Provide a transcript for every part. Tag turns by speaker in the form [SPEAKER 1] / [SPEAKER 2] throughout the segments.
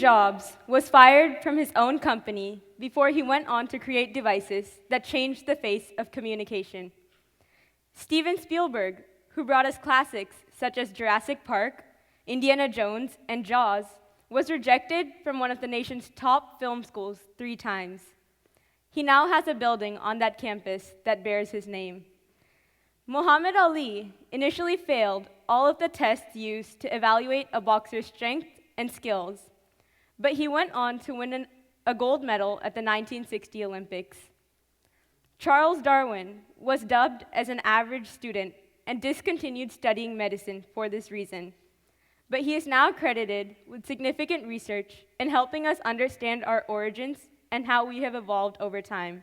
[SPEAKER 1] Jobs was fired from his own company before he went on to create devices that changed the face of communication. Steven Spielberg, who brought us classics such as Jurassic Park, Indiana Jones, and Jaws, was rejected from one of the nation's top film schools 3 times. He now has a building on that campus that bears his name. Muhammad Ali initially failed all of the tests used to evaluate a boxer's strength and skills, but he went on to win a gold medal at the 1960 Olympics. Charles Darwin was dubbed as an average student and discontinued studying medicine for this reason, but he is now credited with significant research in helping us understand our origins and how we have evolved over time.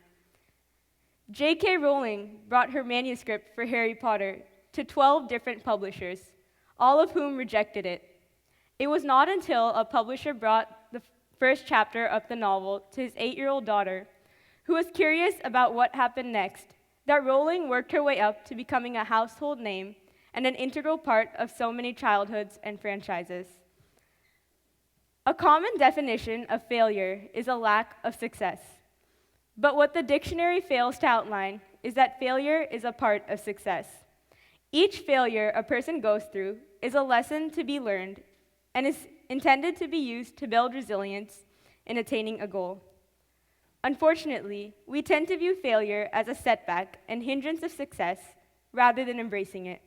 [SPEAKER 1] J.K. Rowling brought her manuscript for Harry Potter to 12 different publishers, all of whom rejected it. It was not until a publisher brought the first chapter of the novel to his 8-year-old daughter, who was curious about what happened next, that Rowling worked her way up to becoming a household name and an integral part of so many childhoods and franchises. A common definition of failure is a lack of success. But what the dictionary fails to outline is that failure is a part of success. Each failure a person goes through is a lesson to be learned and is intended to be used to build resilience in attaining a goal. Unfortunately, we tend to view failure as a setback and hindrance of success rather than embracing it.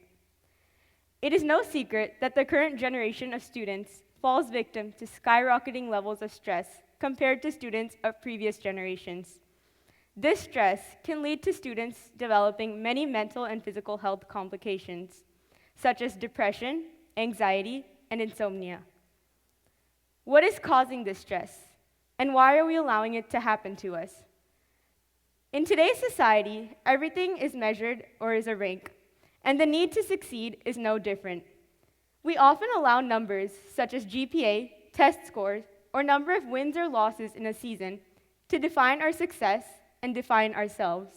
[SPEAKER 1] It is no secret that the current generation of students falls victim to skyrocketing levels of stress compared to students of previous generations. This stress can lead to students developing many mental and physical health complications, such as depression, anxiety, and insomnia. What is causing this stress, and why are we allowing it to happen to us? In today's society, everything is measured or is a rank, and the need to succeed is no different. We often allow numbers such as GPA, test scores, or number of wins or losses in a season to define our success and define ourselves.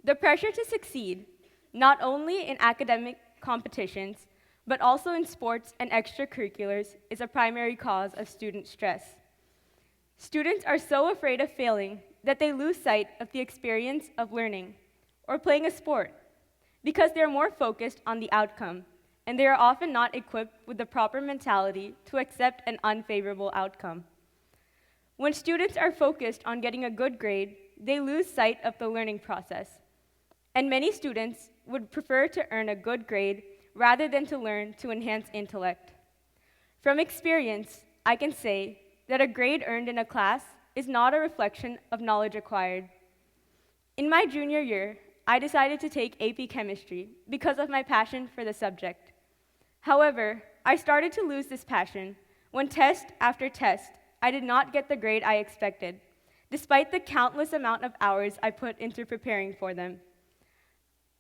[SPEAKER 1] The pressure to succeed, not only in academic competitions, but also in sports and extracurriculars, is a primary cause of student stress. Students are so afraid of failing that they lose sight of the experience of learning or playing a sport because they're more focused on the outcome, and they are often not equipped with the proper mentality to accept an unfavorable outcome. When students are focused on getting a good grade, they lose sight of the learning process, and many students would prefer to earn a good grade rather than to learn to enhance intellect. From experience, I can say that a grade earned in a class is not a reflection of knowledge acquired. In my junior year, I decided to take AP Chemistry because of my passion for the subject. However, I started to lose this passion when test after test, I did not get the grade I expected, despite the countless amount of hours I put into preparing for them.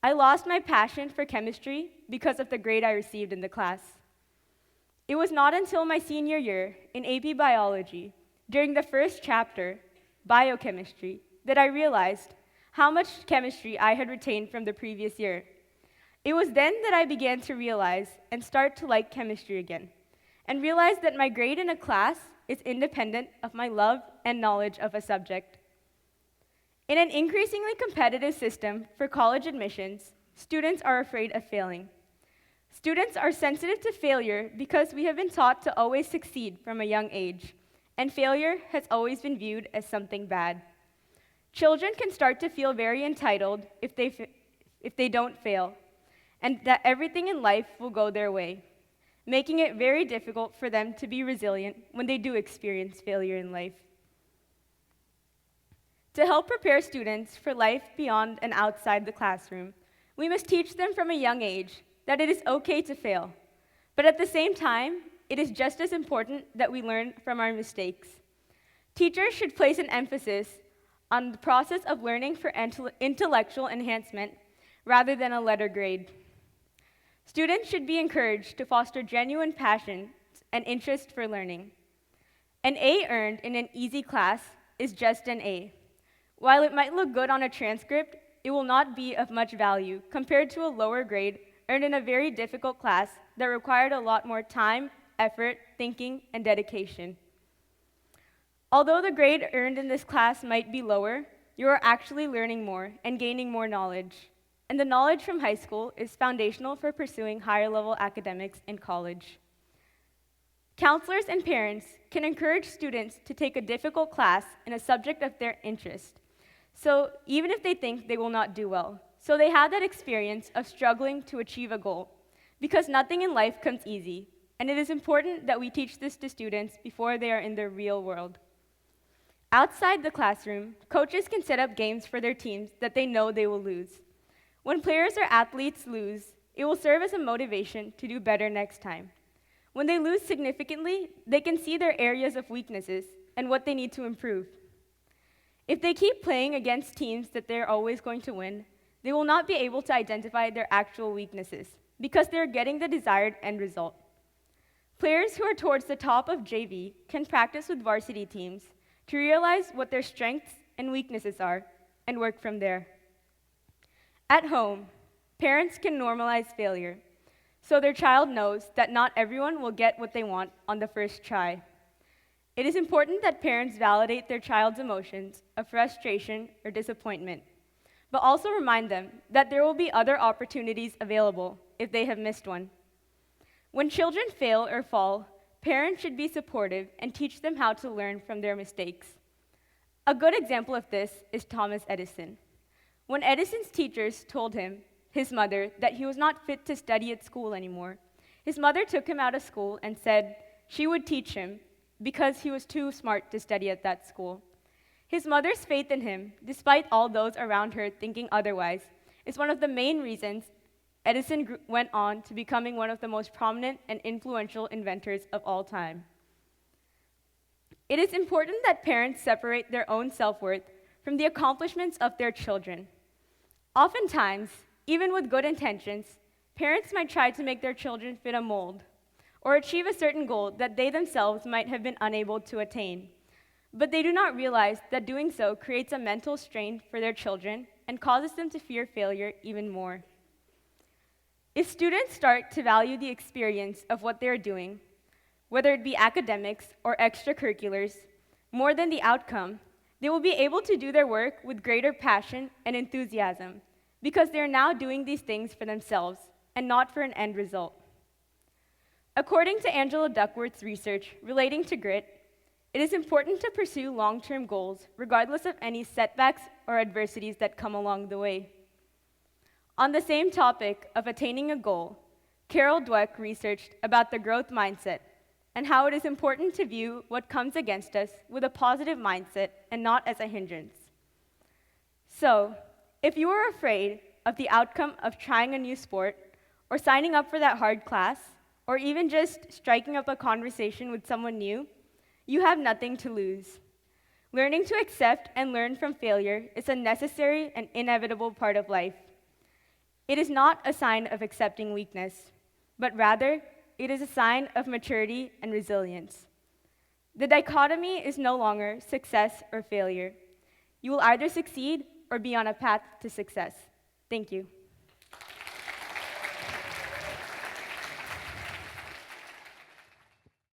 [SPEAKER 1] I lost my passion for chemistry because of the grade I received in the class. It was not until my senior year in AP Biology, during the first chapter, Biochemistry, that I realized how much chemistry I had retained from the previous year. It was then that I began to realize and start to like chemistry again, and realize that my grade in a class is independent of my love and knowledge of a subject. In an increasingly competitive system for college admissions, students are afraid of failing. Students are sensitive to failure because we have been taught to always succeed from a young age, and failure has always been viewed as something bad. Children can start to feel very entitled if they don't fail, and that everything in life will go their way, making it very difficult for them to be resilient when they do experience failure in life. To help prepare students for life beyond and outside the classroom, we must teach them from a young age that it is okay to fail, but at the same time, it is just as important that we learn from our mistakes. Teachers should place an emphasis on the process of learning for intellectual enhancement rather than a letter grade. Students should be encouraged to foster genuine passion and interest for learning. An A earned in an easy class is just an A. While it might look good on a transcript, it will not be of much value compared to a lower grade earned in a very difficult class that required a lot more time, effort, thinking, and dedication. Although the grade earned in this class might be lower, you are actually learning more and gaining more knowledge. And the knowledge from high school is foundational for pursuing higher level academics in college. Counselors and parents can encourage students to take a difficult class in a subject of their interest, so even if they think they will not do well, so they have that experience of struggling to achieve a goal, because nothing in life comes easy, and it is important that we teach this to students before they are in the real world. Outside the classroom, coaches can set up games for their teams that they know they will lose. When players or athletes lose, it will serve as a motivation to do better next time. When they lose significantly, they can see their areas of weaknesses and what they need to improve. If they keep playing against teams that they're always going to win, they will not be able to identify their actual weaknesses because they're getting the desired end result. Players who are towards the top of JV can practice with varsity teams to realize what their strengths and weaknesses are and work from there. At home, parents can normalize failure, so their child knows that not everyone will get what they want on the first try. It is important that parents validate their child's emotions of frustration or disappointment, but also remind them that there will be other opportunities available if they have missed one. When children fail or fall, parents should be supportive and teach them how to learn from their mistakes. A good example of this is Thomas Edison. When Edison's teachers told his mother, that he was not fit to study at school anymore, his mother took him out of school and said she would teach him because he was too smart to study at that school. His mother's faith in him, despite all those around her thinking otherwise, is one of the main reasons Edison went on to becoming one of the most prominent and influential inventors of all time. It is important that parents separate their own self-worth from the accomplishments of their children. Oftentimes, even with good intentions, parents might try to make their children fit a mold or achieve a certain goal that they themselves might have been unable to attain. But they do not realize that doing so creates a mental strain for their children and causes them to fear failure even more. If students start to value the experience of what they're doing, whether it be academics or extracurriculars, more than the outcome, they will be able to do their work with greater passion and enthusiasm because they're now doing these things for themselves and not for an end result. According to Angela Duckworth's research relating to grit, it is important to pursue long-term goals regardless of any setbacks or adversities that come along the way. On the same topic of attaining a goal, Carol Dweck researched about the growth mindset and how it is important to view what comes against us with a positive mindset and not as a hindrance. So, if you are afraid of the outcome of trying a new sport, or signing up for that hard class, or even just striking up a conversation with someone new, you have nothing to lose. Learning to accept and learn from failure is a necessary and inevitable part of life. It is not a sign of accepting weakness, but rather, it is a sign of maturity and resilience. The dichotomy is no longer success or failure. You will either succeed or be on a path to success. Thank you.